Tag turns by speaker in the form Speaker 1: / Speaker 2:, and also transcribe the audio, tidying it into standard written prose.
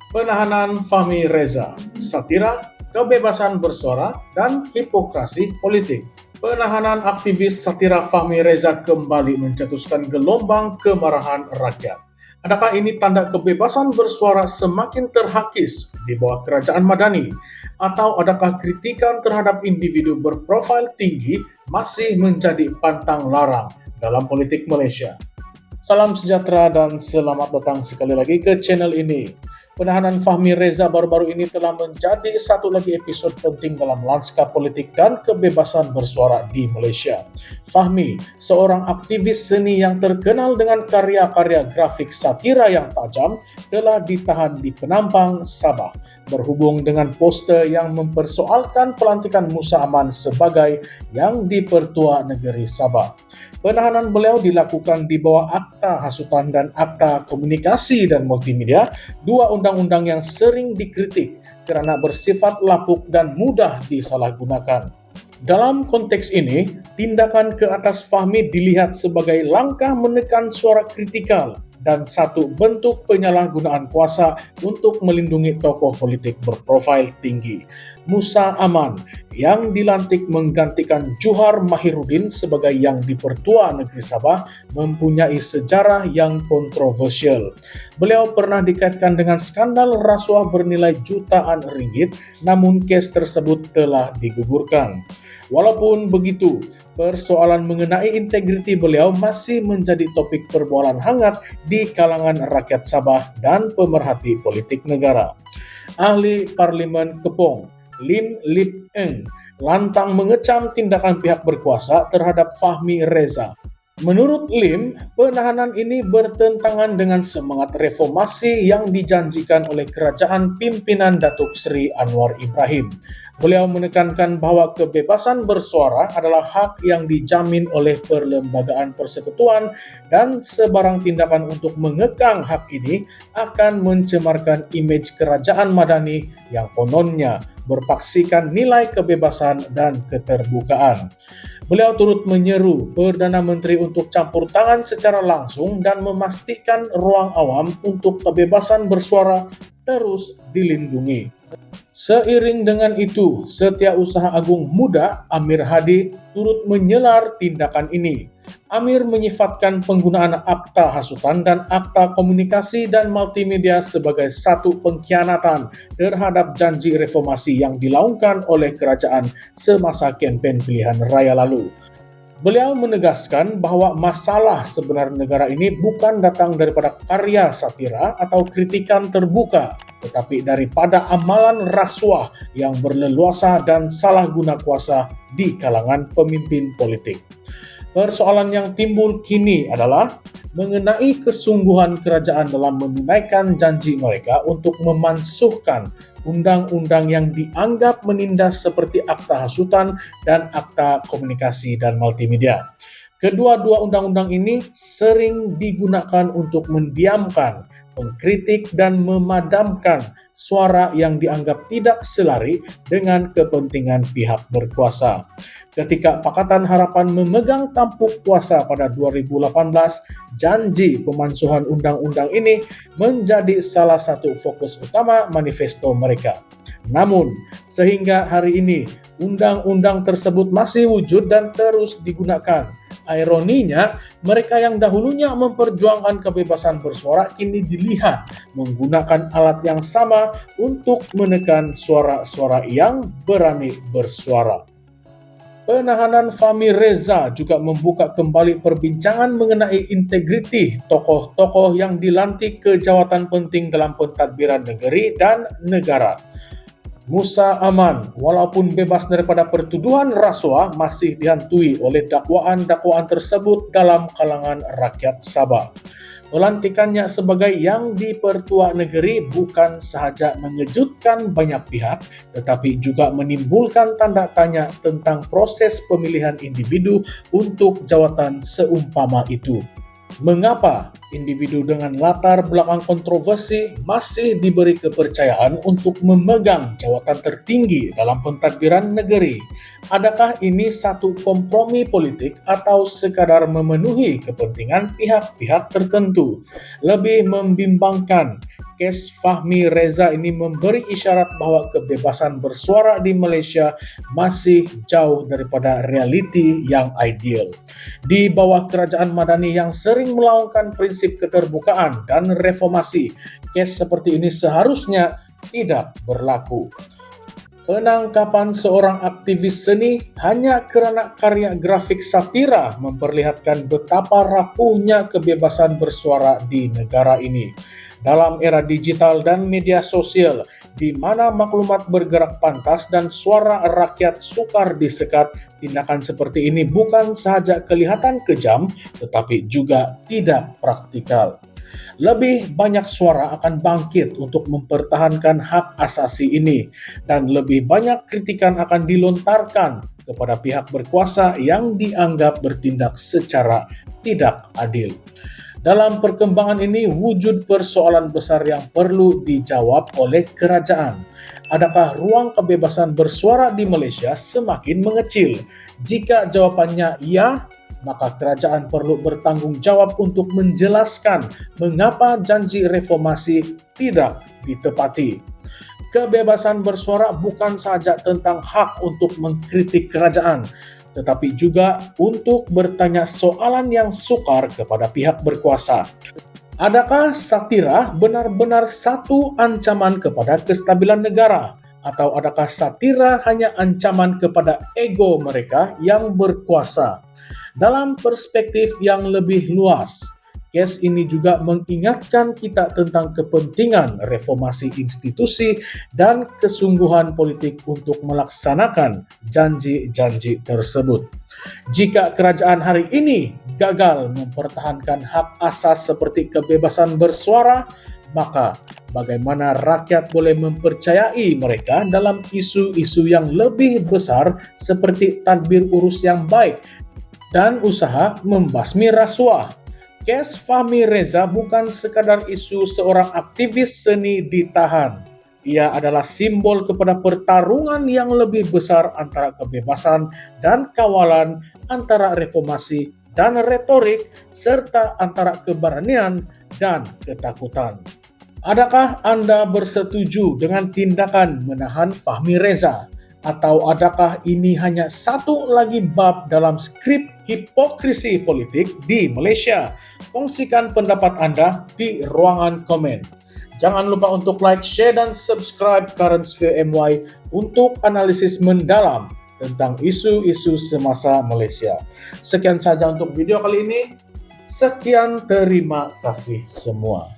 Speaker 1: Penahanan Fahmi Reza, satira, kebebasan bersuara, dan hipokrasi politik. Penahanan aktivis satira Fahmi Reza kembali mencetuskan gelombang kemarahan rakyat. Adakah ini tanda kebebasan bersuara semakin terhakis di bawah kerajaan Madani? Atau adakah kritikan terhadap individu berprofil tinggi masih menjadi pantang larang dalam politik Malaysia? Salam sejahtera dan selamat datang sekali lagi ke channel ini. Penahanan Fahmi Reza baru-baru ini telah menjadi satu lagi episod penting dalam lanskap politik dan kebebasan bersuara di Malaysia. Fahmi, seorang aktivis seni yang terkenal dengan karya-karya grafik satira yang tajam, telah ditahan di Penampang, Sabah, berhubung dengan poster yang mempersoalkan pelantikan Musa Aman sebagai Yang di-Pertua Negeri Sabah. Penahanan beliau dilakukan di bawah Akta Hasutan dan Akta Komunikasi dan Multimedia, dua undang-undang yang sering dikritik karena bersifat lapuk dan mudah disalahgunakan. Dalam konteks ini, tindakan ke atas Fahmi dilihat sebagai langkah menekan suara kritikal dan satu bentuk penyalahgunaan kuasa untuk melindungi tokoh politik berprofil tinggi. Musa Aman yang dilantik menggantikan Juhar Mahiruddin sebagai Yang di-Pertua Negeri Sabah mempunyai sejarah yang kontroversial. Beliau pernah dikaitkan dengan skandal rasuah bernilai jutaan ringgit, namun kes tersebut telah digugurkan. Walaupun begitu, persoalan mengenai integriti beliau masih menjadi topik perbualan hangat di kalangan rakyat Sabah dan pemerhati politik negara. Ahli Parlimen Kepong, Lim Lip Eng, lantang mengecam tindakan pihak berkuasa terhadap Fahmi Reza. Menurut Lim, penahanan ini bertentangan dengan semangat reformasi yang dijanjikan oleh kerajaan pimpinan Datuk Seri Anwar Ibrahim. Beliau menekankan bahwa kebebasan bersuara adalah hak yang dijamin oleh Perlembagaan Persekutuan dan sebarang tindakan untuk mengekang hak ini akan mencemarkan imej kerajaan Madani yang kononnya berpaksikan nilai kebebasan dan keterbukaan. Beliau turut menyeru Perdana Menteri untuk campur tangan secara langsung dan memastikan ruang awam untuk kebebasan bersuara terus dilindungi. Seiring dengan itu, Setiausaha Agung Muda Amir Hadi turut menyelar tindakan ini. Amir menyifatkan penggunaan Akta Hasutan dan Akta Komunikasi dan Multimedia sebagai satu pengkhianatan terhadap janji reformasi yang dilakukan oleh kerajaan semasa kempen pilihan raya lalu. Beliau menegaskan bahwa masalah sebenar negara ini bukan datang daripada karya satira atau kritikan terbuka, tetapi daripada amalan rasuah yang berleluasa dan salah guna kuasa di kalangan pemimpin politik. Persoalan yang timbul kini adalah mengenai kesungguhan kerajaan dalam menunaikan janji mereka untuk memansuhkan undang-undang yang dianggap menindas seperti Akta Hasutan dan Akta Komunikasi dan Multimedia. Kedua-dua undang-undang ini sering digunakan untuk mendiamkan, mengkritik dan memadamkan suara yang dianggap tidak selari dengan kepentingan pihak berkuasa. Ketika Pakatan Harapan memegang tampuk kuasa pada 2018, janji pemansuhan undang-undang ini menjadi salah satu fokus utama manifesto mereka. Namun, sehingga hari ini, undang-undang tersebut masih wujud dan terus digunakan. Ironinya, mereka yang dahulunya memperjuangkan kebebasan bersuara kini dilihat menggunakan alat yang sama untuk menekan suara-suara yang berani bersuara. Penahanan Fahmi Reza juga membuka kembali perbincangan mengenai integriti tokoh-tokoh yang dilantik ke jawatan penting dalam pentadbiran negeri dan negara. Musa Aman, walaupun bebas daripada pertuduhan rasuah, masih dihantui oleh dakwaan-dakwaan tersebut dalam kalangan rakyat Sabah. Pelantikannya sebagai Yang di-Pertua Negeri bukan sahaja mengejutkan banyak pihak, tetapi juga menimbulkan tanda tanya tentang proses pemilihan individu untuk jawatan seumpama itu. Mengapa Individu dengan latar belakang kontroversi masih diberi kepercayaan untuk memegang jawatan tertinggi dalam pentadbiran negeri. Adakah ini satu kompromi politik atau sekadar memenuhi kepentingan pihak-pihak tertentu? Lebih membimbangkan, kes Fahmi Reza ini memberi isyarat bahwa kebebasan bersuara di Malaysia masih jauh daripada realiti yang ideal. Di bawah kerajaan Madani yang sering melakukan prinsip keterbukaan dan reformasi, kes seperti ini seharusnya tidak berlaku. Penangkapan seorang aktivis seni hanya kerana karya grafik satira memperlihatkan betapa rapuhnya kebebasan bersuara di negara ini. Dalam era digital dan media sosial, di mana maklumat bergerak pantas dan suara rakyat sukar disekat, tindakan seperti ini bukan sahaja kelihatan kejam, tetapi juga tidak praktikal. Lebih banyak suara akan bangkit untuk mempertahankan hak asasi ini, dan lebih banyak kritikan akan dilontarkan kepada pihak berkuasa yang dianggap bertindak secara tidak adil. Dalam perkembangan ini, wujud persoalan besar yang perlu dijawab oleh kerajaan. Adakah ruang kebebasan bersuara di Malaysia semakin mengecil? Jika jawapannya ya, maka kerajaan perlu bertanggung jawab untuk menjelaskan mengapa janji reformasi tidak ditepati. Kebebasan bersuara bukan saja tentang hak untuk mengkritik kerajaan, tetapi juga untuk bertanya soalan yang sukar kepada pihak berkuasa. Adakah satira benar-benar satu ancaman kepada kestabilan negara? Atau adakah satira hanya ancaman kepada ego mereka yang berkuasa? Dalam perspektif yang lebih luas, kes ini juga mengingatkan kita tentang kepentingan reformasi institusi dan kesungguhan politik untuk melaksanakan janji-janji tersebut. Jika kerajaan hari ini gagal mempertahankan hak asas seperti kebebasan bersuara, maka bagaimana rakyat boleh mempercayai mereka dalam isu-isu yang lebih besar seperti tadbir urus yang baik dan usaha membasmi rasuah? Kes Fahmi Reza bukan sekadar isu seorang aktivis seni ditahan. Ia adalah simbol kepada pertarungan yang lebih besar antara kebebasan dan kawalan, antara reformasi dan retorik, serta antara keberanian dan ketakutan. Adakah Anda bersetuju dengan tindakan menahan Fahmi Reza? Atau adakah ini hanya satu lagi bab dalam skrip hipokrisi politik di Malaysia? Kongsikan pendapat Anda di ruangan komen. Jangan lupa untuk like, share, dan subscribe Current Sphere MY untuk analisis mendalam tentang isu-isu semasa Malaysia. Sekian saja untuk video kali ini. Sekian, terima kasih semua.